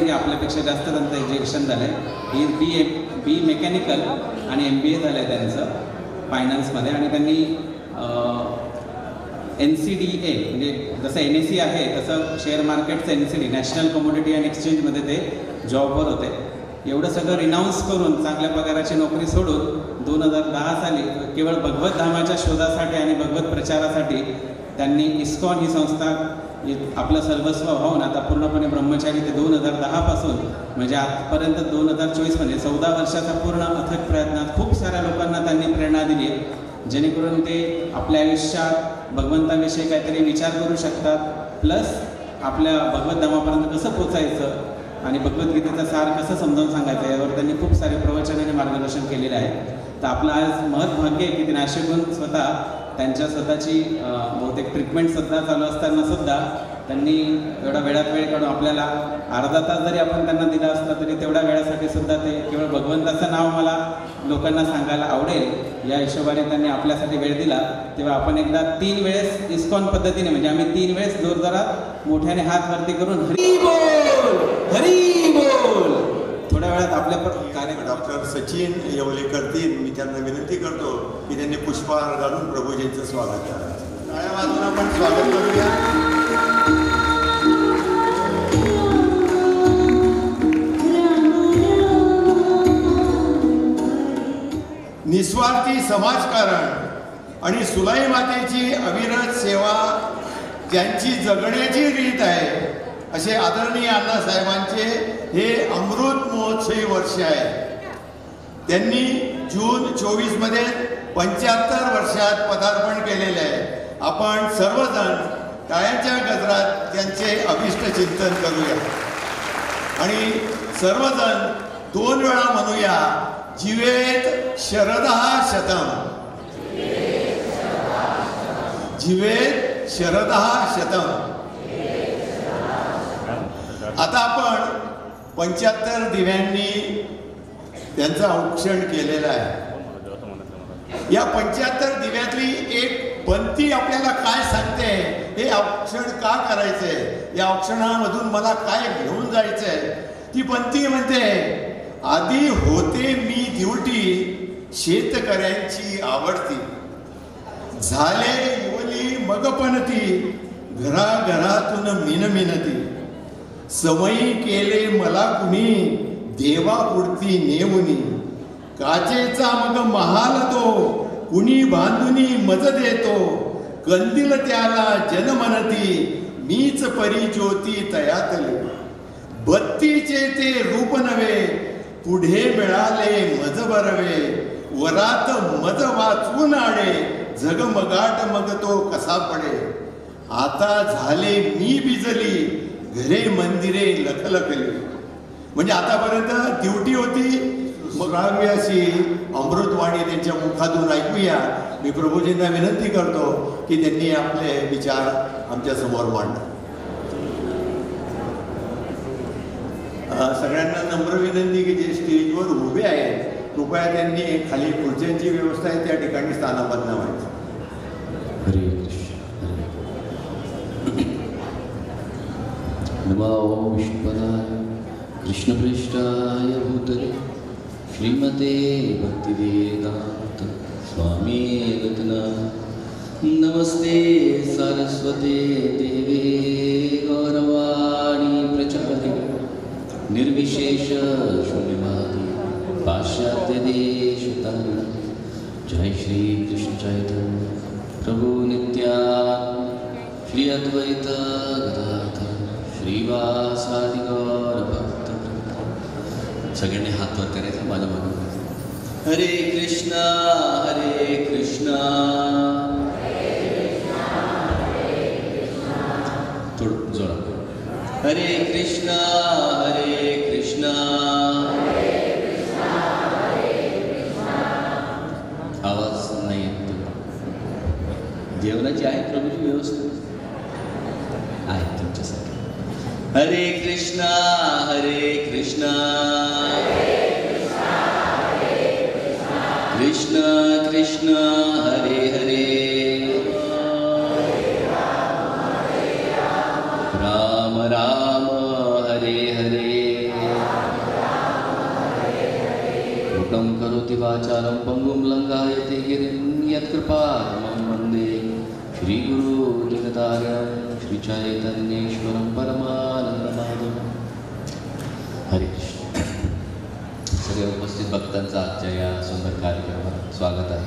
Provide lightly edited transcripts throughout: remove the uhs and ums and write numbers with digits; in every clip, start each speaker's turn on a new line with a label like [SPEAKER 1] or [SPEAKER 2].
[SPEAKER 1] की आपल्यापेक्षा जास्त त्यांचं एज्युकेशन झालं आहे. बी मेकॅनिकल आणि MBA झालं आहे त्यांचं फायनान्समध्ये. आणि त्यांनी NCDA म्हणजे जसं NSE आहे तसं शेअर मार्केटचं NCD नॅशनल कमोडिटी अँड एक्सचेंजमध्ये ते जॉबवर होते. एवढं सगळं रिनाऊन्स करून चांगल्या पगाराची नोकरी सोडून 2010 साली केवळ भगवत धामाच्या शोधासाठी आणि भगवत प्रचारासाठी त्यांनी इस्कॉन ही संस्था आपलं सर्वस्व होऊन आता पूर्णपणे ब्रह्मचारी ते 2010 पासून म्हणजे आजपर्यंत 2024 म्हणजे 14 वर्षाचा पूर्ण अथक प्रयत्नात खूप साऱ्या लोकांना त्यांनी प्रेरणा दिली आहे, जेणेकरून ते आपल्या आयुष्यात भगवंताविषयी काहीतरी विचार करू शकतात, प्लस आपल्या भगवत धामापर्यंत कसं पोचायचं आणि भगवद्गीतेचा सार कसं समजावून सांगायचं यावर त्यांनी खूप सारे प्रवचन आणि मार्गदर्शन केलेलं आहे. तर आपलं आज महत् भाग्य आहे की ते नाशिकहून स्वतः त्यांच्या स्वतःची बहुतेक ट्रीटमेंटसुद्धा चालू असताना सुद्धा त्यांनी एवढा वेळात वेळ काढून आपल्याला अर्धा तास जरी आपण त्यांना दिला असला तरी तेवढ्या वेळासाठी सुद्धा ते केवळ भगवंताचं नाव मला लोकांना सांगायला आवडेल या हिशोबाने त्यांनी आपल्यासाठी वेळ दिला. तेव्हा आपण एकदा 3 वेळेस इस्कॉन पद्धतीने म्हणजे आम्ही 3 वेळेस जोरजोरात मोठ्याने हात वरती करून हरी बोल हरी बोल थोड्या वेळात आपल्या
[SPEAKER 2] डॉक्टर सचिन येवले करतील. मी त्यांना विनंती करतो की त्यांनी पुष्पहार घालून प्रभूजींचं स्वागत करावं. टाळ्या वाजवून आपण स्वागत करूया. निस्वार्थी समाजकारण आणि सुलाई मातेची अविरत सेवा ज्यांची जगण्याची रीत आहे असे आदरणीय अण्णासाहेबांचे हे अमृत महोत्सवी वर्ष आहे. त्यांनी जून 24 मध्ये 75 वर्षात पदार्पण केलेले आहे. आपण सर्वजण टाळ्यांच्या गजरात त्यांचे अभिष्ट चिंतन करूया आणि सर्वजण 2 वेळा म्हणूया जीवेत शरदः शतम, जीवेत शरदः शतम. आता आपण 75 दिव्यांनी त्यांचं औक्षण केलेलं आहे. या 75 दिव्यातली एक पंक्ती आपल्याला काय सांगते, हे औक्षण का करायचंय, या औक्षणामधून मला काय घेऊन जायचंय. ती पंक्ती म्हणते, आधी होते मी दिवटी शेतकऱ्यांची आवडती, झाले इवली मग पणती घराघरातून मिनमिनती, समयी केले मला कुणी देवापुरती नेऊनी, काचेचा मग महाल तो कुणी बांधुनी मज देतो, कंदील त्याला जनमनती मीच परी ज्योती तयातले, बत्तीचे ते रूप नवे पुढे मिळाले मज बरवे, वरात मज वाचून आडे झगमगाट मग तो कसा पडे, आता झाले मी बिजली घरे मंदिरे लखलखली. म्हणजे आतापर्यंत ड्युटी होती, मग आम्ही अशी अमृतवाणी त्यांच्या मुखातून ऐकूया. मी प्रभूजींना विनंती करतो की त्यांनी आपले विचार आमच्या समोर मांडा. सगळ्यांना नम्र विनंती की जे स्टेजवर उभे आहेत कृपया त्यांनी खाली खुर्च्यांची व्यवस्था आहे त्या ठिकाणी स्थानापन्न व्हायचं.
[SPEAKER 3] हरे कृष्ण. नमो विष्णुपदाय कृष्णपृष्ठाय भूतले श्रीमते भक्तिवेदांत स्वामी रत्नाय नमस्ते सरस्वते देवे गौरवाणी प्रचारिणे निर्विशेष शून्यवादी पाश्चात्य देशतारिणे. जय श्री कृष्ण चैतन्य प्रभु नित्यानंद श्री अद्वैत गदाधर श्रीवासादि गौर भक्त. सगळ्यांनी हात वर करायचा माझ्या मागे. हरे कृष्णा हरे कृष्णा. थोडं जोरा. हरे कृष्णा हरे कृष्णा. आवाज नाही येत. जेवणाची आहे प्रभूची व्यवस्था आहे तुमच्यासाठी. हरे कृष्णा हरे कृष्णा. कृष्ण कृष्ण हरे हरे. राम राम हरे हरे. प्रतिभाचालं पङ्गुं लङ्घयते गिरिं यत्कृपातमहं वन्दे श्रीगुरुजगदार्यं श्रीचैतन्येश्वरं परमानन्दमाधवं. हरे कृष्ण. सगळ्या उपस्थित भक्तांचं आजच्या या सुंदर कार्यक्रमात स्वागत आहे.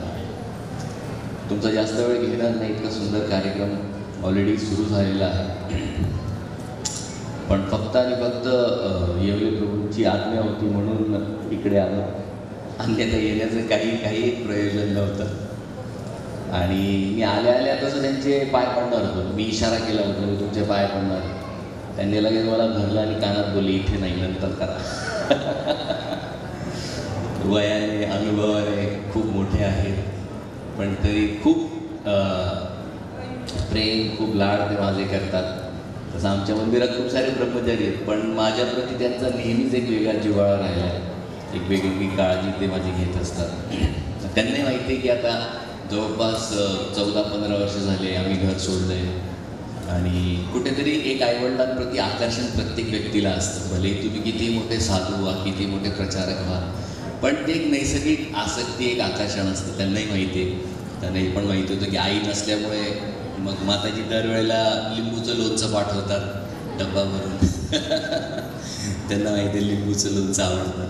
[SPEAKER 3] तुमचा जास्त वेळ घेणार नाही, इतका सुंदर कार्यक्रम ऑलरेडी सुरू झालेला आहे. पण फक्त आणि फक्त येवले प्रभूंची आज्ञा होती म्हणून इकडे आलो, अन्यथा येण्याचं काही प्रयोजन नव्हतं. आणि मी आल्या तसं त्यांचे पाय पडणार होतो. मी इशारा केला होता मी तुमचे पाय पडणार. त्यांनी लगेच मला धरलं आणि कानात बोलले इथे नाही, नंतर करा. वयाने अनुभवाने खूप मोठे आहेत, पण तरी खूप प्रेम खूप लाड ते माझे करतात. तसं आमच्या मंदिरात खूप सारे ब्रह्मचारी आहेत, पण माझ्याप्रती त्यांचा नेहमीच एक वेगळा जिव्हाळा राहिला आहे. एक वेगवेगळी काळजी ते माझी घेत असतात. त्यांनाही माहिती आहे की आता जवळपास 14-15 वर्ष झाले आम्ही घर सोडलं आहे. आणि कुठेतरी एक आईवडिलांप्रती आकर्षण प्रत्येक व्यक्तीला असतं. भले तुम्ही किती मोठे साधू व्हा, किती मोठे प्रचारक व्हा, पण ते एक नैसर्गिक आसक्ती, एक आकर्षण असतं. त्यांनाही माहिती आहे. त्यांनाही पण माहिती होतं की आई नसल्यामुळे मग माताजी दरवेळेला लिंबूचं लोणचं पाठवतात डब्बा भरून. त्यांना माहिती आहे लिंबूचं लोणचं आवडतं.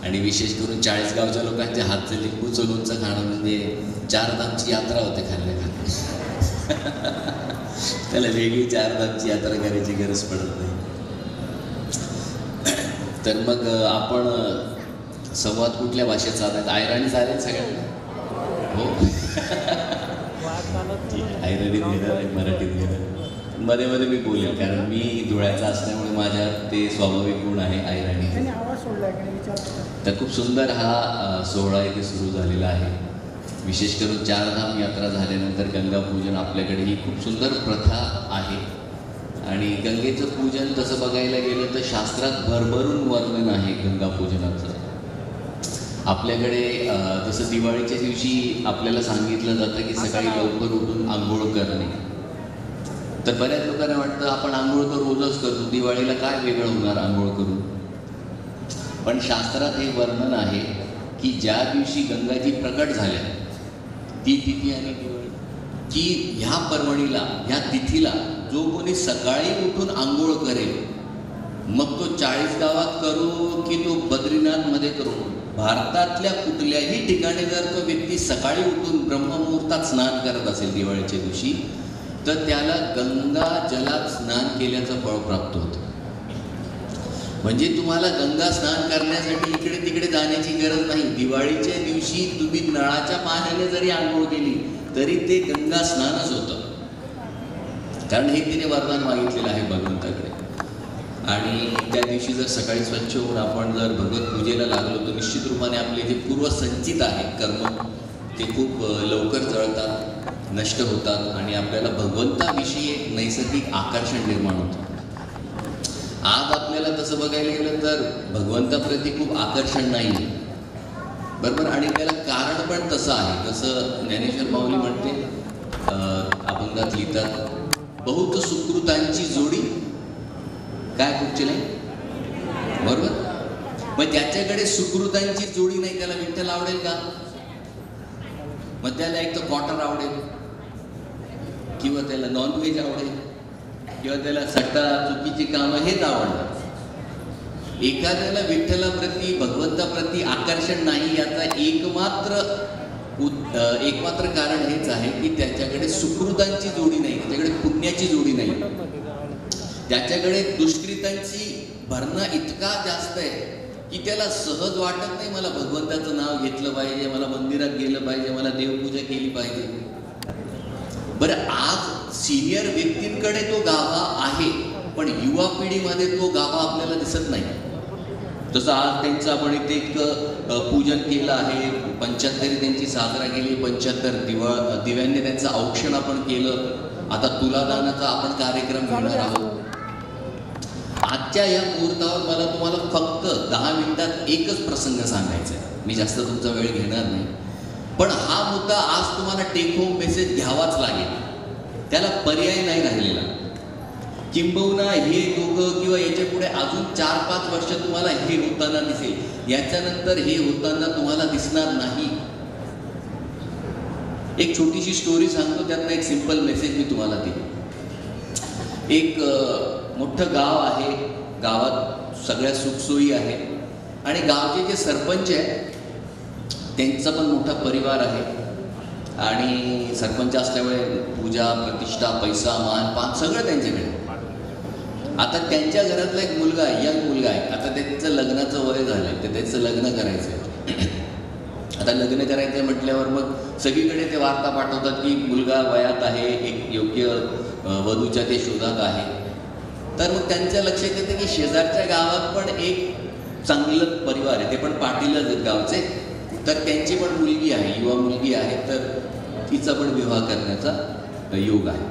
[SPEAKER 3] आणि विशेष करून 40 गावच्या लोकांच्या हातचं लिंबूचं लोणचं खाणं म्हणजे 4 धामची यात्रा होते खाल्ल्या त्याला वेगळी 4 धामची यात्रा करायची गरज पडत नाही. तर मग आपण संवाद कुठल्या भाषेत साधायचा? आयराणी चालेल सगळ्यांना? हो. आयराणीत घेणार आहे, मराठीत घेणार. मध्ये मध्ये मी बोलेल, कारण मी धुळ्याचा असल्यामुळे माझ्यात ते स्वाभाविक गुण आहे आयराणी. तर खूप सुंदर हा सोहळा इथे सुरू झालेला आहे. विशेष करून 4 धाम यात्रा झाल्यानंतर गंगापूजन आपल्याकडे ही खूप सुंदर प्रथा आहे. आणि गंगेचं पूजन तसं बघायला गेलं तर शास्त्रात भरभरून वर्णन आहे गंगापूजनाचं. आपल्याकडे जसं दिवाळीच्या दिवशी आपल्याला सांगितलं जातं की सकाळी लवकर उठून आंघोळ करणे. तर बऱ्याच लोकांना वाटतं आपण आंघोळ तर रोजच करतो, दिवाळीला काय वेगळं होणार आंघोळ करून. पण शास्त्रात हे वर्णन आहे की ज्या दिवशी गंगाजी प्रकट झाल्या ती तिथी आणि दिवाळी, की ह्या पर्वणीला, ह्या तिथीला जो कोणी सकाळी उठून आंघोळ करेल, मग तो 40 गावात करू की तो बद्रीनाथमध्ये करू, भारतातल्या कुठल्याही ठिकाणी जर तो व्यक्ती सकाळी उठून ब्रह्ममुहूर्तात स्नान करत असेल दिवाळीच्या दिवशी, तर त्याला गंगा जलात स्नान केल्याचं फळ प्राप्त होतं. म्हणजे तुम्हाला गंगा स्नान करण्यासाठी इकडे तिकडे जाण्याची गरज नाही. दिवाळीच्या दिवशी तुम्ही नळाच्या पाण्याने जरी आंघोळ केली तरी ते गंगा स्नानच होतं. कारण हे तिने वरदान मागितलेलं आहे भगवंताकडे. आणि त्या दिवशी जर सकाळी स्वच्छ होऊन आपण जर भगवत पूजेला लागलो तर निश्चित रूपाने आपले जे पूर्वसंचित आहे कर्म ते खूप लवकर जळतात, नष्ट होतात आणि आपल्याला भगवंताविषयी एक नैसर्गिक आकर्षण निर्माण होतं. आज आपल्याला तसं बघायला गेलं तर भगवंताप्रती खूप आकर्षण नाही आहे, बरोबर. आणि त्याला कारण पण तसं आहे. जसं ज्ञानेश्वर माऊली म्हणते, अभंगात लिहितात, बहुत सुकृतांची जोडी काय कुठची नाही, बरोबर. मग त्याच्याकडे सुकृतांची जोडी नाही, त्याला विठ्ठल आवडेल का? मग त्याला एक तर क्वार्टर आवडेल, किंवा त्याला नॉनव्हेज आवडेल, किंवा त्याला सट्टा चुकीची कामं हेच आवडतात. एखाद्याला विठ्ठलाप्रती भगवंताप्रती आकर्षण नाही याचा एकमात्र कारण हेच आहे की त्याच्याकडे सुकृतांची जोडी नाही, त्याच्याकडे पुण्याची जोडी नाही. त्याच्याकडे दुष्कृतांची भरणं इतका जास्त आहे की त्याला सहज वाटत नाही मला भगवंताचं नाव घेतलं पाहिजे, मला मंदिरात गेलं पाहिजे, मला देवपूजा केली पाहिजे. बरं, आज सिनियर व्यक्तींकडे तो गाभा आहे, पण युवा पिढीमध्ये तो गाभा आपल्याला दिसत नाही. जसं आज त्यांचं आपण इथे एक पूजन केलं आहे, 75 त्यांची साजरा केली, 75 दिव्यांनी त्यांचं औक्षण आपण केलं. आता तुलादानाचा आपण कार्यक्रम घेणार आहोत. आजच्या या मुहूर्तावर मला तुम्हाला फक्त 10 मिनिटात एकच प्रसंग सांगायचा आहे. मी जास्त तुमचा वेळ घेणार नाही, पण हा मुद्दा आज तुम्हाला टेक होम मेसेज घ्यावाच लागेल, त्याला पर्याय नाही राहिलेला. किंबहुना हे दोघं किंवा याच्या पुढे अजून 4-5 वर्ष तुम्हाला हे होताना दिसेल, याच्यानंतर हे होताना तुम्हाला दिसणार नाही. एक छोटीशी स्टोरी सांगतो, त्यातनं एक सिंपल मेसेज मी तुम्हाला दिली. एक मोठं गाव आहे, गावात सगळ्या सुखसोयी आहेत आणि गावचे जे सरपंच आहेत त्यांचा पण मोठा परिवार आहे आणि सरपंच असल्यामुळे पूजा प्रतिष्ठा पैसा मान पान सगळं त्यांच्याकडे. आता त्यांच्या घरातला एक मुलगा आहे, यंग मुलगा आहे. आता त्यांचं लग्नाचं वय झालं, तर त्याचं लग्न करायचं आहे. आता लग्न करायचं म्हटल्यावर मग सगळीकडे ते वार्ता पाठवतात की मुलगा वयात आहे, एक योग्य वधूच्या ते शोधात आहे. तर मग त्यांच्या लक्षात येतं की शेजारच्या गावात पण एक चांगलं परिवार आहे, ते पण पाटीलच आहेत गावचे. तर त्यांची पण मुलगी आहे, युवा मुलगी आहे, तर तिचा पण विवाह करण्याचा योग आहे.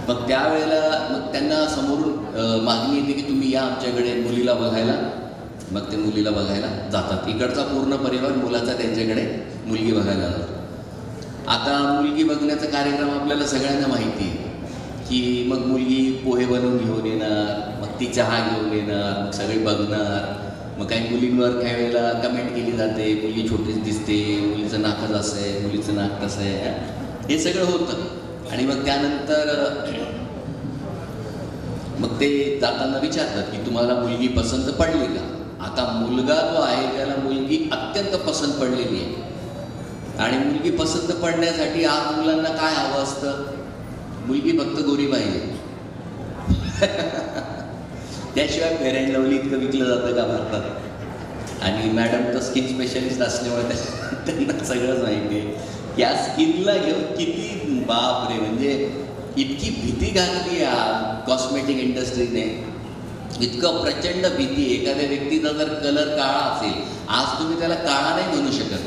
[SPEAKER 3] मग त्यावेळेला मग त्यांना समोरून मागणी येते की तुम्ही या आमच्याकडे मुलीला बघायला. मग ते मुलीला बघायला जातात. इकडचा पूर्ण परिवार मुलाचा त्यांच्याकडे मुलगी बघायला जातो. आता मुलगी बघण्याचा कार्यक्रम आपल्याला सगळ्यांना माहिती आहे की मग मुलगी पोहे बनवून घेऊन येणार, मग ती चहा घेऊन येणार, मग सगळे बघणार. मग काही मुलींवर काही वेळेला कमेंट केली जाते, मुलगी छोटीच दिसते, मुलीचं नाकच असं आहे, मुलीचं नाक तसं आहे, हे सगळं होतं. आणि मग त्यानंतर मग ते जाताना विचारतात की तुम्हाला मुलगी पसंत पडली का. आता मुलगा जो आहे त्याला मुलगी अत्यंत पसंत पडलेली आहे आणि मुलगी पसंत पडण्यासाठी आज मुलांना काय हवं असतं, मुलगी फक्त गोरी पाहिजे. त्याशिवाय फेअर अँड लवली इतकं विकलं जातं का भारतात. आणि मॅडम तर स्किन स्पेशलिस्ट असल्यामुळे त्यांना सगळंच माहिती आहे. या स्किनला घेऊन किती बाप रे, म्हणजे इतकी भीती घातली या कॉस्मेटिक इंडस्ट्रीने, इतकं प्रचंड भीती. एखाद्या व्यक्तीचा जर कलर काळा असेल, आज तुम्ही त्याला काळा नाही म्हणू शकत,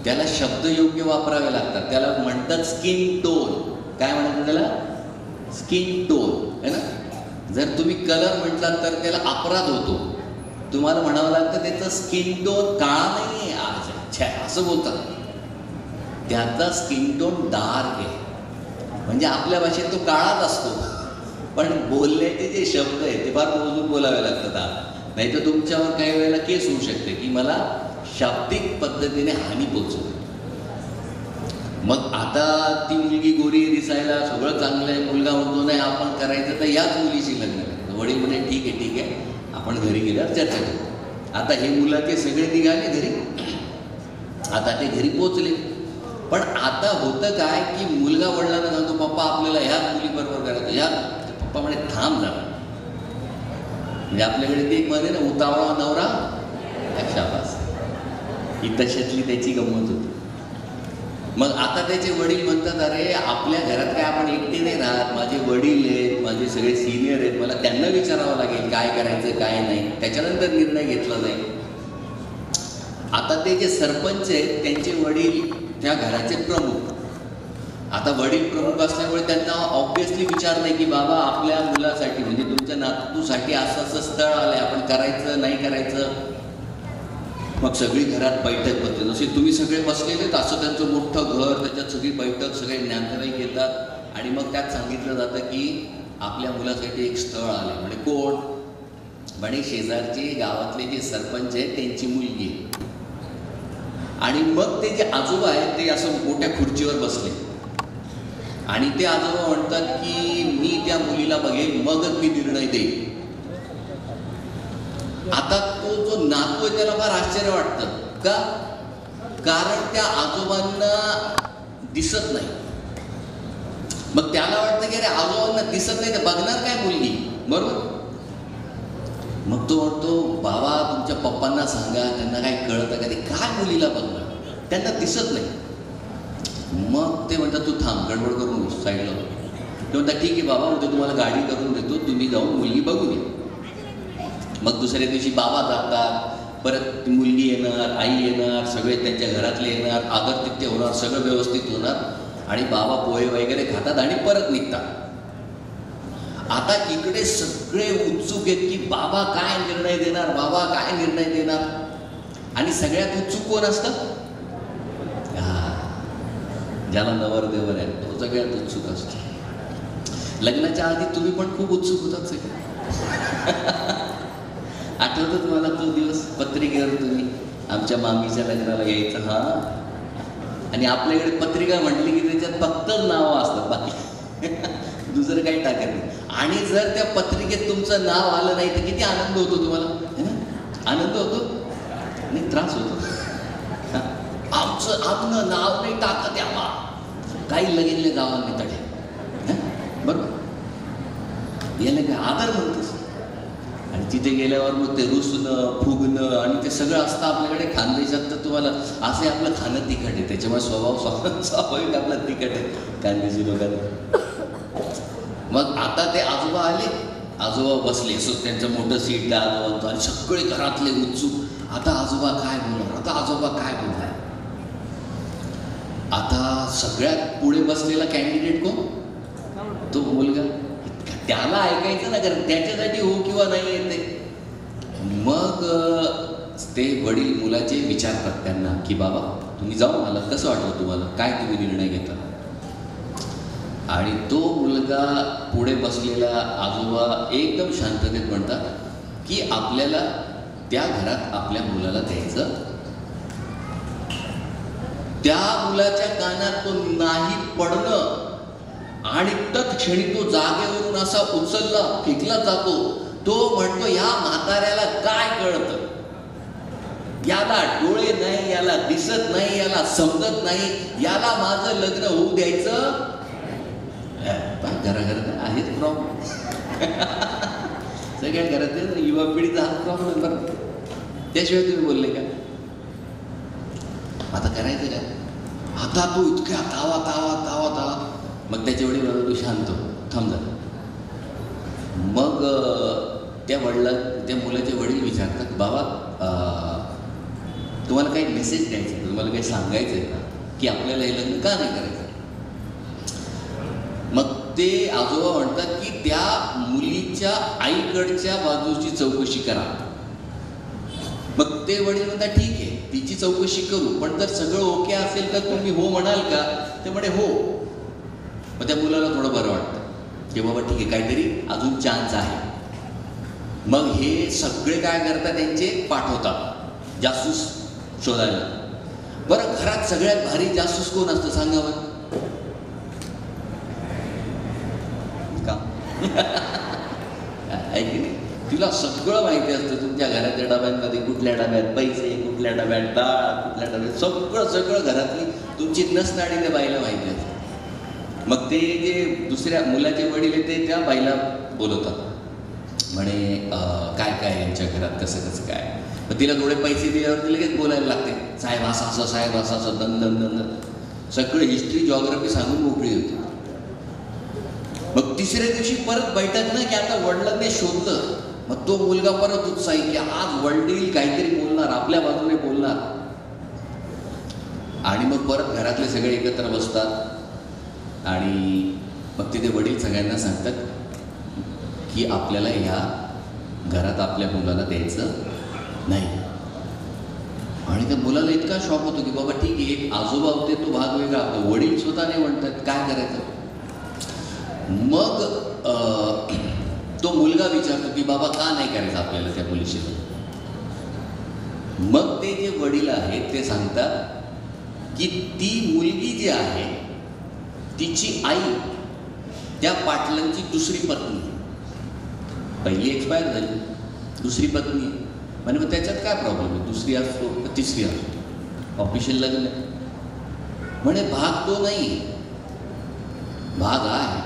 [SPEAKER 3] त्याला शब्द योग्य वापरावे लागतात. त्याला म्हणतात स्किन टोन. काय म्हणतात त्याला? स्किन टोन, है ना. जर तुम्ही कलर म्हटलात तर त्याला अपराध होतो. तुम्हाला म्हणावं लागतं त्याचं स्किन टोन काळा नाही आहे आज, अच्छा असं बोलतात. त्याचा स्किन टोन डार्क आहे, म्हणजे आपल्या भाषेत तो काळाच असतो, पण बोलण्याचे जे शब्द आहेत ते फार मोजून बोलावे लागतात. नाही तर तुमच्यावर काही वेळेला केस होऊ शकते की मला शाब्दिक पद्धतीने हानी पोचवते. मग आता ती मुलगी गोरी दिसायला सगळं चांगलं आहे, मुलगा म्हणतो नाही आपण करायचं तर याच मुलीशी लग्न करायचं. वडील म्हणे ठीक आहे आपण घरी गेल्यावर चर्चा करू. आता हे मुलाचे सगळे निघाले घरी. आता ते घरी पोचले, पण आता होतं काय की मुलगा वडिलांना सांगतो पप्पा आपल्याला ह्याच मुलीबरोबर करायचं. ह्या पप्पा म्हणे थांब जरा. म्हणजे आपल्याकडे ते एक म्हणे ना, उतावळा नवरा शाबास, ही तशातली त्याची गंमत होती. मग आता त्याचे वडील म्हणतात अरे आपल्या घरात काय आपण एकटे नाही राहत, माझे वडील आहेत, माझे सगळे सिनियर आहेत, मला त्यांना विचारावं लागेल काय करायचं काय नाही, त्याच्यानंतर निर्णय घेतला जाईल. आता ते जे सरपंच आहेत त्यांचे वडील त्या घराचे प्रमुख. आता वडील प्रमुख असल्यामुळे त्यांना ऑब्व्हियसली विचार नाही की बाबा आपल्या मुलासाठी म्हणजे तुमच्या नातूसाठी असं स्थळ आलंय, आपण करायचं नाही करायचं. मग सगळी घरात बैठक बसते, जसे तुम्ही सगळे बसलेले असं त्यांचं मोठं घर, त्याच्यात सगळी बैठक, सगळे नातेवाईक येतात आणि मग त्यात सांगितलं जातं की आपल्या मुलासाठी एक स्थळ आलंय. म्हणजे कोण? म्हणे शेजारचे गावातले जे सरपंच आहेत त्यांची मुलगी. आणि मग ते जे आजोबा आहेत ते असं मोठ्या खुर्चीवर बसले आणि ते आजोबा म्हणतात की मी त्या मुलीला बघेन मगच मी निर्णय देईन. आता तो जो नातू आहे त्याला फार आश्चर्य वाटतं का, कारण त्या आजोबांना दिसत नाही. मग त्याला वाटतं की अरे आजोबांना दिसत नाही तर बघणार काय मुलगी, बरोबर. मग तो म्हणतो बाबा तुमच्या पप्पांना सांगा, त्यांना काय कळतं का, ते काय मुलीला बघणार, त्यांना दिसत नाही. मग ते म्हणतात तू थांब, गडबड करून साईडला. ते म्हणतात ठीक आहे बाबा, उद्या तुम्हाला गाडी करून देतो, तुम्ही जाऊन मुलगी बघून या. मग दुसऱ्या दिवशी बाबा जातात, परत मुलगी येणार, आई येणार, सगळे त्यांच्या घरातले येणार, आदरातिथ्य होणार, सगळं व्यवस्थित होणार आणि बाबा पोहे वगैरे खातात आणि परत निघतात. आता इकडे सगळे उत्सुक आहेत की बाबा काय निर्णय देणार, बाबा काय निर्णय देणार. आणि सगळ्यात उत्सुक कोण असतं? ज्याला नवरदेवर आहे तो सगळ्यात उत्सुक असतो. लग्नाच्या आधी तुम्ही पण खूप उत्सुक होतात सगळे. आठवतं तुम्हाला तो दिवस पत्रिकेवर तुम्ही आमच्या मामीच्या लग्नाला यायचं? हा. आणि आपल्याकडे पत्रिका म्हटली की त्याच्यात फक्त नावं असतात, बाकी दुसरं काही टाकत नाही. आणि जर त्या पत्रिकेत तुमचं नाव आलं नाही तर किती आनंद होतो तुम्हाला, है ना? आनंद होतो आणि त्रास होतो. आमचं नाव नाही टाकत यावा, काही लगेले जावा नाही तडे, बरोबर? याला काय आदर म्हणतोस. आणि तिथे गेल्यावर मग ते रुसणं फुगणं आणि ते सगळं असतं आपल्याकडे. खानदेशात तर तुम्हाला असे आपलं खाणं तिखट आहे, त्याच्यामुळे स्वाभाविक आपलं तिखट आहे खानदेशी लोकांना. मग आता ते आजोबा आले, आजोबा बसले, असं त्यांचं मोठं सीट त्या आजोबांचं, आणि सगळे घरातले उत्सुक. आता आजोबा काय बोलणार, आता आजोबा काय बोलणार. आता सगळ्यात पुढे बसलेला कॅन्डिडेट कोण? तो मुलगा. त्याला ऐकायचं ना, कारण त्याच्यासाठी हो किंवा नाही येते. मग ते वडील मुलाचे विचारतात त्यांना की बाबा तुम्ही जाऊ, मला कसं वाटलं तुम्हाला, काय तुम्ही निर्णय घेता. आणि तो मुलगा पुढे बसलेला आजोबा एकदम शांततेत म्हणतात की आपल्याला त्या घरात आपल्या मुलाला द्यायचं. त्या मुलाच्या कानात तो नाही पडणं आणि तत्क्षणी तो जागेवरून असा उचलला फेकला जातो. तो म्हणतो ह्या म्हाताऱ्याला काय कळतं, याला डोळे नाही, याला दिसत नाही, याला समजत नाही, याला माझं लग्न होऊ द्यायचं. घराघरात आहेच प्रॉब्लेम. सगळ्या घरात युवा पिढीचा हा प्रॉब्लेम. बरं, त्याशिवाय तुम्ही बोलले का? आता करायचं काय? आता तो इतक्या तावा तावा तावा तावा. मग त्याच्या वडील म्हणतो तू शांत थांब जा. मग त्या मुलाचे वडील विचारतात बाबा तुम्हाला काही मेसेज द्यायचा आहे, तुम्हाला काही सांगायचं आहे का की आपल्याला हे लग्न का नाही करायचं. मग ते आजोबा म्हणतात की त्या मुलीच्या आईकडच्या बाजूची चौकशी करा. मग ते वडील म्हणतात ठीक आहे तिची चौकशी करू, पण जर सगळं ओके असेल तर तुम्ही हो म्हणाल का. ते म्हणे हो. मग त्या मुलाला थोडं बरं वाटतं की बाबा ठीक आहे काहीतरी अजून चान्स आहे. मग हे सगळे काय करतात, त्यांचे पाठवतात जासूस शोधायला. बरं, घरात सगळ्यात भारी जासूस कोण असतं सांगा बरं. का ऐक नाही, तिला सगळं माहिती असतं तुमच्या घराच्या डब्यांमध्ये कुठल्या डब्यात पैसे, कुठल्या डब्यात डाळ, कुठल्या डब्यात सगळं घरातली तुमची नसनाडी त्या बाईला माहिती असते. मग ते जे दुसऱ्या मुलाचे वडील आहेत ते त्या बाईला बोलवतात, म्हणे काय काय यांच्या घरात कसं कसं काय. मग तिला थोडे पैसे दिल्यावर ती लगेच बोलायला लागते, साहेब असं असं, साहेब असं असं, दन दन दन दन सगळं हिस्ट्री जॉग्राफी सांगून मोकळी होती. मग तिसऱ्या दिवशी परत बैठक ना की आता वडिलांनी शोधलं. मग तो मुलगा परत उत्साही की आज वडील काहीतरी बोलणार, आपल्या बाजूने बोलणार. आणि मग परत घरातले सगळे एकत्र बसतात आणि मग तिथे वडील सगळ्यांना सांगतात की आपल्याला ह्या घरात आपल्या मुलाला द्यायचं नाही. आणि त्या मुलाला इतका शॉक होतो की बाबा ठीक आहे, एक आजोबा होते तो भाग वेगळा, वडील स्वतः नाही म्हणतात, काय करायचं. मग तो मुलगा विचारतो की बाबा का नाही करायचं आपल्याला त्या मुलीशी. मग ते जे वडील आहेत ते सांगतात की ती मुलगी जी आहे तिची आई त्या पाटलांची दुसरी पत्नी, पहिली एक्सपायर झाली, दुसरी पत्नी. म्हणजे मग त्याच्यात काय प्रॉब्लेम आहे, दुसरी असतो तिसरी असतो, ऑफिशियल लग्न. म्हणे भाग तो नाही, भाग आहे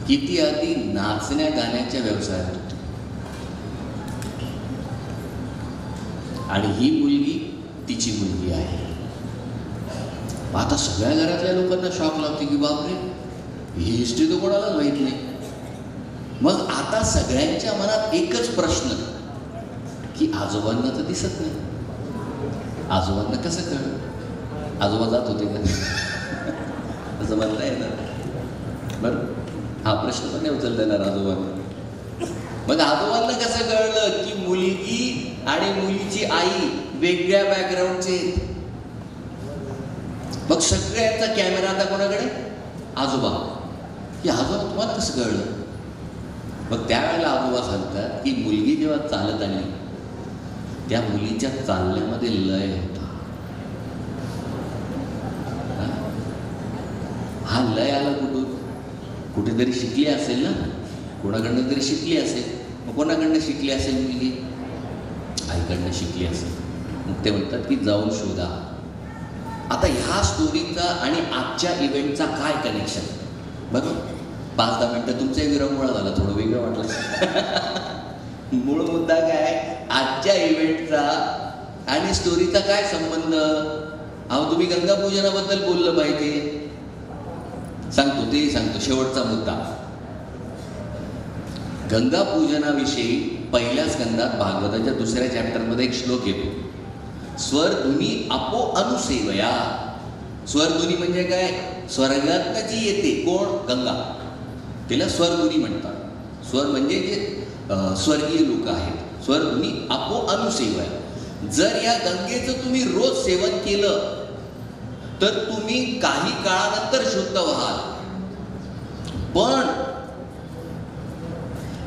[SPEAKER 3] किती आधी नाचण्या गाण्याच्या व्यवसायात होती. आणि ही मुलगी तिची मुलगी आहे. आता सगळ्या घरातल्या लोकांना शॉक लागते की बापरे ही हिस्ट्री तर कोणालाच माहीत नाही. मग आता सगळ्यांच्या मनात एकच प्रश्न की आजोबांना तर दिसत नाही, आजोबांना कसं कळलं, आजोबा जात होते का असं म्हणता येणार. बरं, हा प्रश्न पण नाही उचलता येणार आजोबांना. मग आजोबांना कसं कळलं की मुलगी आणि मुलीची आई वेगळ्या बॅकग्राऊंडचे. मग सगळ्यांचा कॅमेरा आता कोणाकडे, आजोबा. की आजोबा तुम्हाला कसं कळलं? मग त्यावेळेला आजोबा सांगतात की मुलगी जेव्हा चालत आली त्या मुलीच्या चालण्यामध्ये लय होता. हा लय आला कुठून? कुठेतरी शिकली असेल ना, कोणाकडनं तरी शिकली असेल. मग कोणाकडनं शिकली असेल मुलगी? आईकडनं शिकली असेल. मग ते म्हणतात की जाऊन शोधा. आता ह्या स्टोरीचा आणि आजच्या इव्हेंटचा काय कनेक्शन? बघा 5-10 मिनटं तुमचाही विरंगुळा झाला, थोडं वेगळं वाटलं. मूळ मुद्दा काय? आजच्या इव्हेंटचा आणि स्टोरीचा काय संबंध? अहो तुम्ही गंगापूजनाबद्दल बोललं पाहिजे. सांगतो, तेही सांगतो. शेवटचा मुद्दा, गंगापूजनाविषयी पहिल्या स्कंदात भागवताच्या 2ऱ्या चॅप्टरमध्ये एक श्लोक येतो. स्वरधुनी अपो अनुसेवया. स्वरधुनी म्हणजे काय? स्वर्गातनं जी येते, कोण? गंगा. तिला स्वरधुनी म्हणतात. स्वर म्हणजे जे स्वर्गीय लोक आहेत. स्वरधुनी अपो अनुसेवया. जर या गंगेचं तुम्ही रोज सेवन केलं तर तुम्ही काही काळानंतर शुद्ध व्हाल. पण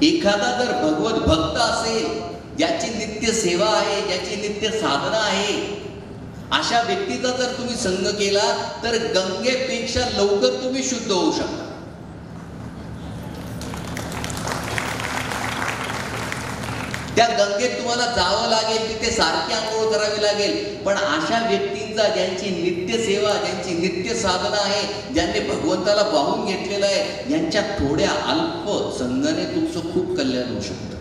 [SPEAKER 3] एखादा जर भगवत भक्त असेल, ज्याची नित्य सेवा आहे, ज्याची नित्य साधना आहे, अशा व्यक्तीचा जर तुम्ही संग केला तर गंगेपेक्षा लवकर तुम्ही शुद्ध होऊ शकता. त्या गंगेत तुम्हाला जावं लागेल, तिथे सारखी आंघोळ करावी लागेल. पण अशा व्यक्तींचा, ज्यांची नित्य सेवा, ज्यांची नित्य साधना आहे, ज्यांनी भगवंताला पाहून घेतलेलं आहे, यांच्या थोड्या अल्प संघाने तुमचं खूप कल्याण होऊ शकतं.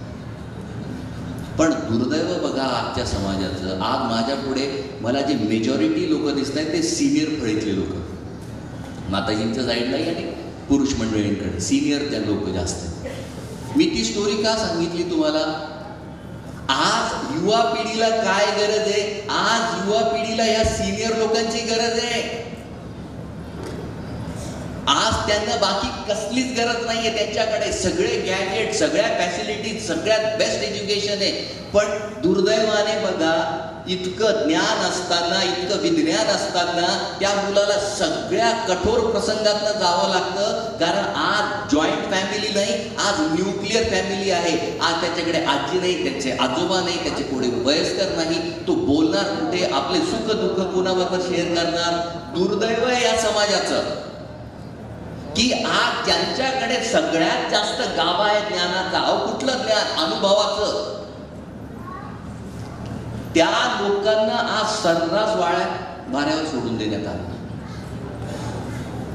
[SPEAKER 3] पण दुर्दैव बघा आजच्या समाजाचं. आज माझ्या पुढे मला जे मेजॉरिटी लोक दिसत आहेत ते सिनियर फळीतले लोक. माताजींच्या साईडलाही आणि पुरुष मंडळींकडे सिनियर त्या लोक जास्त आहेत. मी ती स्टोरी का सांगितली तुम्हाला? आज युवा पिढीला काय गरज आहे? आज युवा पिढीला या सिनियर लोकांची गरज आहे. आज त्यांना बाकी कसलीच गरज नाहीये. त्यांच्याकडे सगळे गॅजेट, सगळ्या फॅसिलिटीज, सगळ्यात बेस्ट एज्युकेशन आहे. पण दुर्दैवाने बघा, इतकं ज्ञान असताना, इतकं विज्ञान असताना त्या मुलाला सगळ्या कठोर प्रसंगातनं जावं लागतं. कारण आज जॉईंट फॅमिली नाही, आज न्यूक्लिअर फॅमिली आहे. आज त्याच्याकडे आजी नाही, त्याचे आजोबा नाही, त्याचे पुढे वयस्कर नाही. तो बोलणार कुठे? आपले सुख दुःख कोणाबरोबर शेअर करणार? दुर्दैव आहे या समाजाचं की आज ज्यांच्याकडे सगळ्यात जास्त गाभा आहे ज्ञानाचा, कुठलं ज्ञान? अनुभवाचं, त्या लोकांना आज सर्रास वाऱ्यावर सोडून देण्यात आलं.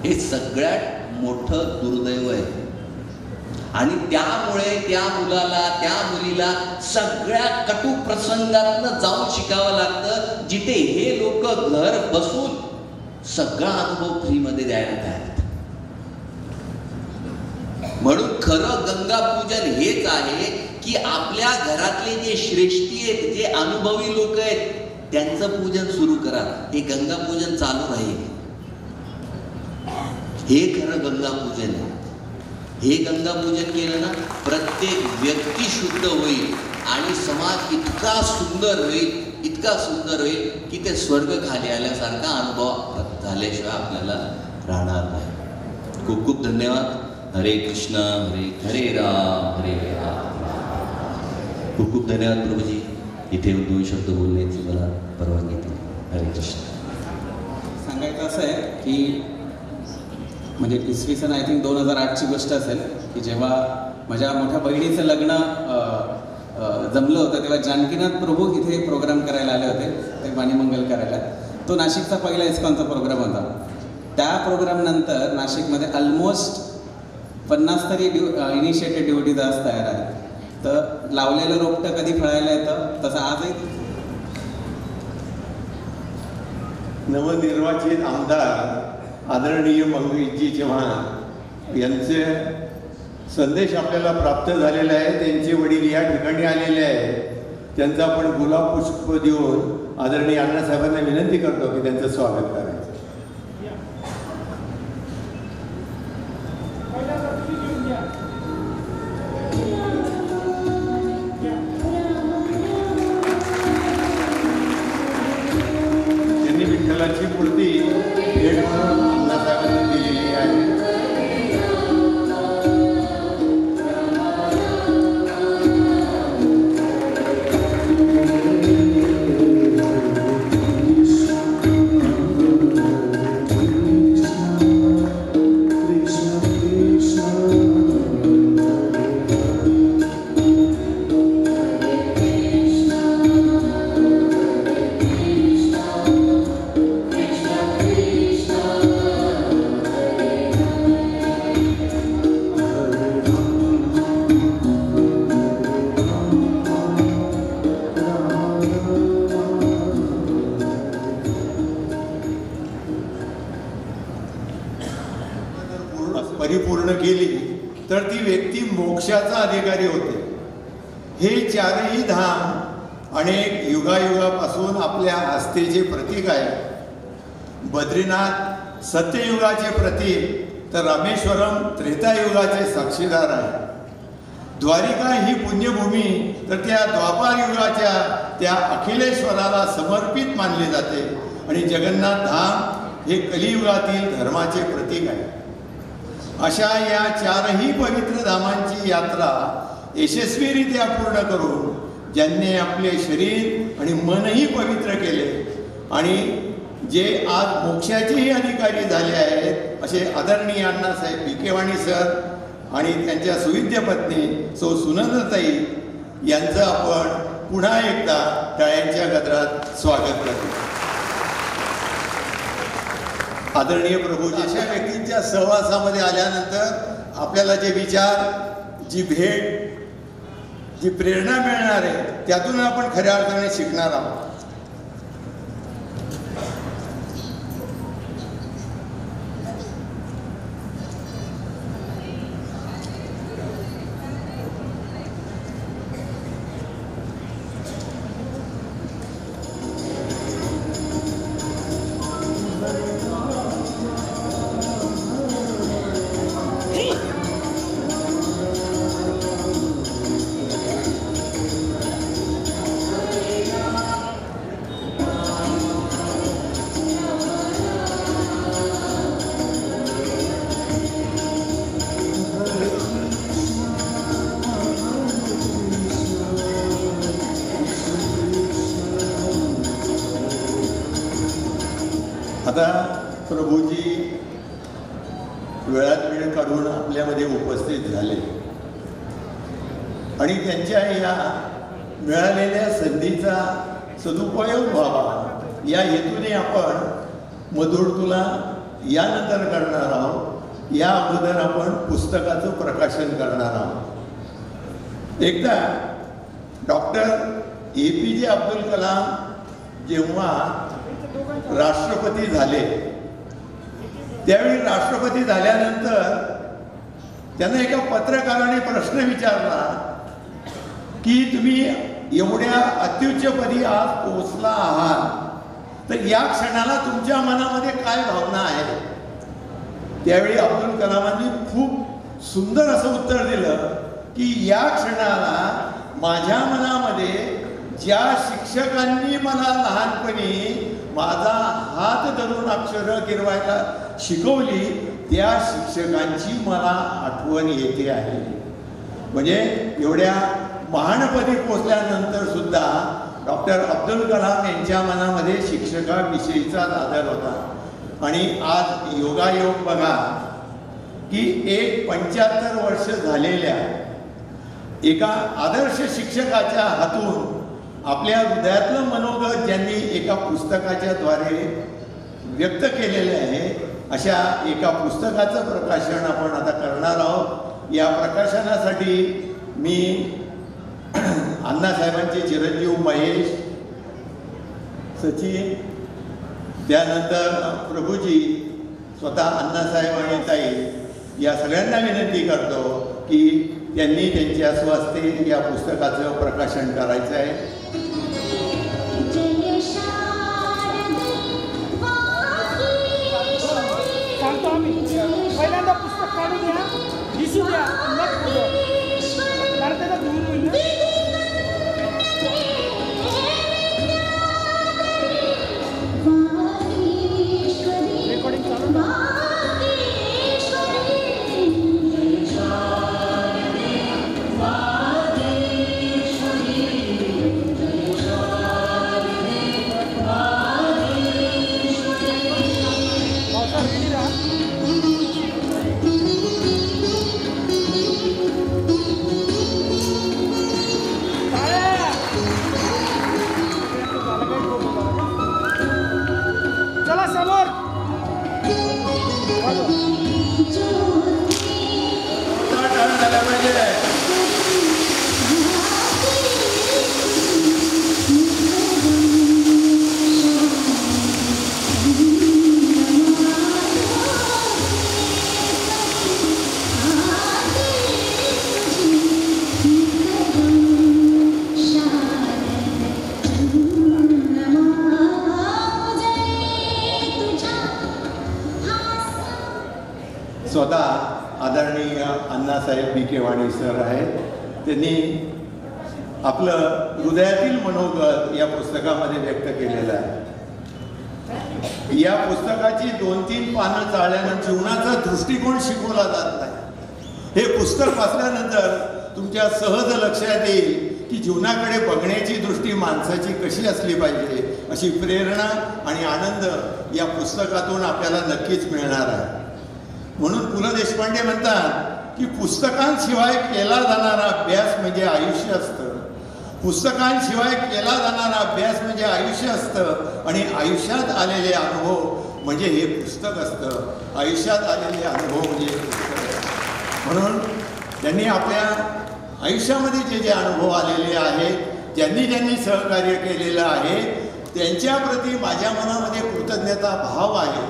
[SPEAKER 3] हे सगळ्यात मोठं दुर्दैव आहे. आणि त्यामुळे त्या मुलाला, त्या मुलीला सगळ्या कटू प्रसंगातनं जाऊन शिकावं लागतं, जिथे हे लोक घर बसून सगळा अनुभव फ्रीमध्ये द्यायला तयार आहेत. म्हणून खरं गंगापूजन हेच आहे की आपल्या घरातले जे श्रेष्ठी आहेत, जे अनुभवी लोक आहेत, त्यांचं पूजन सुरू करा. हे गंगापूजन चालू राहील. हे खरं गंगापूजन आहे. हे गंगापूजन केलं ना, प्रत्येक व्यक्ती शुद्ध होईल आणि समाज इतका सुंदर होईल, इतका सुंदर होईल की ते स्वर्ग खाली आल्यासारखा अनुभव झाल्याशिवाय आपल्याला राहणार नाही. खूप खूप धन्यवाद. हरे कृष्ण हरे राम हरे राम. खूप खूप धन्यवाद प्रभूजी. इथे 2 शब्द बोलण्याची मला परवानगी दिली. हरे कृष्ण.
[SPEAKER 1] सांगायचं असं आहे की म्हणजे इसवी सन आय थिंक 2008ची गोष्ट असेल की जेव्हा माझ्या मोठ्या बहिणीचं लग्न जमलं होतं, तेव्हा जानकीनाथ प्रभू इथे प्रोग्राम करायला आले होते, ते वाणीमंगल करायला. तो नाशिकचा पहिला इस्कॉनचा प्रोग्राम होता. त्या प्रोग्रामनंतर नाशिकमध्ये ऑलमोस्ट 50 तरी इनिशिएटेड ड्युटीज आज तयार आहेत. तर लावलेलं रोपटं कधी फळायला येतं, तसं आजही
[SPEAKER 2] नवनिर्वाचित आमदार आदरणीय मंगेशजी चव्हाण यांचे संदेश आपल्याला प्राप्त झालेला आहे. त्यांचे वडील या ठिकाणी आलेले आहेत. त्यांचं आपण गुलाब पुष्प देऊन आदरणीय अण्णासाहेबांना विनंती करतो की त्यांचं स्वागत करायचं. त्यांनी विठ्ठलाची मूर्ती भेट म्हणून अण्णासाहेबांनी दिलेली आहे. ती व्यक्ती मोक्षाचा अधिकारी होते. हे चारही धाम अनेक युगायुगापासून आपल्या आस्थेचे प्रतीक आहे. बद्रीनाथ सत्ययुगाचे प्रतीक, तर रामेश्वरम त्रेतायुगाचे साक्षीदार आहे. द्वारिका ही पुण्यभूमी तर त्या द्वापार युगाच्या त्या अखिलेश्वराला समर्पित मानली जाते. आणि जगन्नाथ धाम हे कलियुगातील धर्माचे प्रतीक आहे. अशा या चारही पवित्र धामांची यात्रा यशस्वीरित्या पूर्ण करून ज्यांनी आपले शरीर आणि मनही पवित्र केले आणि जे आज मोक्षाचेही अधिकारी झाले आहेत असे आदरणीय अण्णासाहेब विखेवाणी सर आणि त्यांच्या सुविद्य पत्नी सौ सुनंदाताई यांचं आपण पुन्हा एकदा टाळ्यांच्या गजरात स्वागत करतो. आदरणीय प्रभूजी, अशा व्यक्तींच्या सहवासामध्ये आल्यानंतर आपल्याला जे विचार, जी भेट, जी प्रेरणा मिळणार आहे त्यातून आपण खऱ्या अर्थाने शिकणार आहोत. आता प्रभूजी वेळात वेळ काढून आपल्यामध्ये उपस्थित झाले आणि त्यांच्या या मिळालेल्या संधीचा सदुपयोग व्हावा या हेतूने आपण मधुर तुला यानंतर करणार आहोत. या अगोदर आपण पुस्तकाचं प्रकाशन करणार आहोत. एकदा डॉक्टर APJ अब्दुल कलाम जेव्हा राष्ट्रपती झाले त्यावेळी राष्ट्रपती झाल्यानंतर त्यांना एका पत्रकाराने प्रश्न विचारला की तुम्ही एवढ्या अत्युच्चपदी आज पोहोचला आहात तर या क्षणाला तुमच्या मनामध्ये काय भावना आहे. त्यावेळी अब्दुल कलामांनी खूप सुंदर असं उत्तर दिलं की या क्षणाला माझ्या मनामध्ये ज्या शिक्षकांनी मला लहानपणी माझा हात धरून अक्षरं गिरवायला शिकवली त्या शिक्षकांची मला आठवण येते आहे. म्हणजे एवढ्या महानपदी पोचल्यानंतर सुद्धा डॉक्टर अब्दुल कलाम यांच्या मनामध्ये शिक्षकाविषयीचा आदर होता. आणि आज योगायोग बघा की एक 75 वर्ष झालेल्या एका आदर्श शिक्षकाच्या हातून आपल्या हृदयातलं मनोगत ज्यांनी एका पुस्तकाच्या द्वारे व्यक्त केलेले आहे अशा एका पुस्तकाचं प्रकाशन आपण आता करणार आहोत. या प्रकाशनासाठी मी अण्णासाहेबांचे चिरंजीव महेश, सचिन, त्यानंतर प्रभूजी, स्वतः अण्णासाहेब आणि ताई या सगळ्यांना विनंती करतो की त्यांनी त्यांच्या स्वहस्ते या पुस्तकाचं प्रकाशन करायचं आहे.
[SPEAKER 4] पहिल्यांदा पुस्तक काढून द्या, दिसू द्या, मग कारण त्याचा दूर होईल. रेकॉर्डिंग चालू
[SPEAKER 2] बाळासाहेब बी वाणी सर आहेत. त्यांनी आपलं हृदयातील मनोगत या पुस्तकामध्ये व्यक्त केलेलं आहे. या पुस्तकाची 2-3 पानं चाळल्यानं जीवनाचा दृष्टिकोन शिकवला जात नाही. हे पुस्तक वाचल्यानंतर तुमच्या सहज लक्षात येईल की जीवनाकडे बघण्याची दृष्टी माणसाची कशी असली पाहिजे, अशी प्रेरणा आणि आनंद या पुस्तकातून आपल्याला नक्कीच मिळणार आहे. म्हणून पु ल देशपांडे म्हणतात की पुस्तकांशिवाय केला जाणारा अभ्यास म्हणजे आयुष्य असतं. पुस्तकांशिवाय केला जाणारा अभ्यास म्हणजे आयुष्य असतं आणि आयुष्यात आलेले अनुभव म्हणजे हे पुस्तक असतं. आयुष्यात आलेले अनुभव म्हणजे हे पुस्तक असतं. म्हणून त्यांनी आपल्या आयुष्यामध्ये जे जे अनुभव आलेले आहेत, ज्यांनी सहकार्य केलेलं आहे, त्यांच्याप्रती माझ्या मनामध्ये कृतज्ञता भाव आहे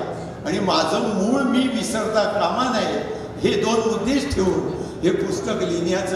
[SPEAKER 2] आणि माझं मूळ मी विसरता कामा नये हे 2 उद्देश ठेवून हे पुस्तक लिहिण्याचं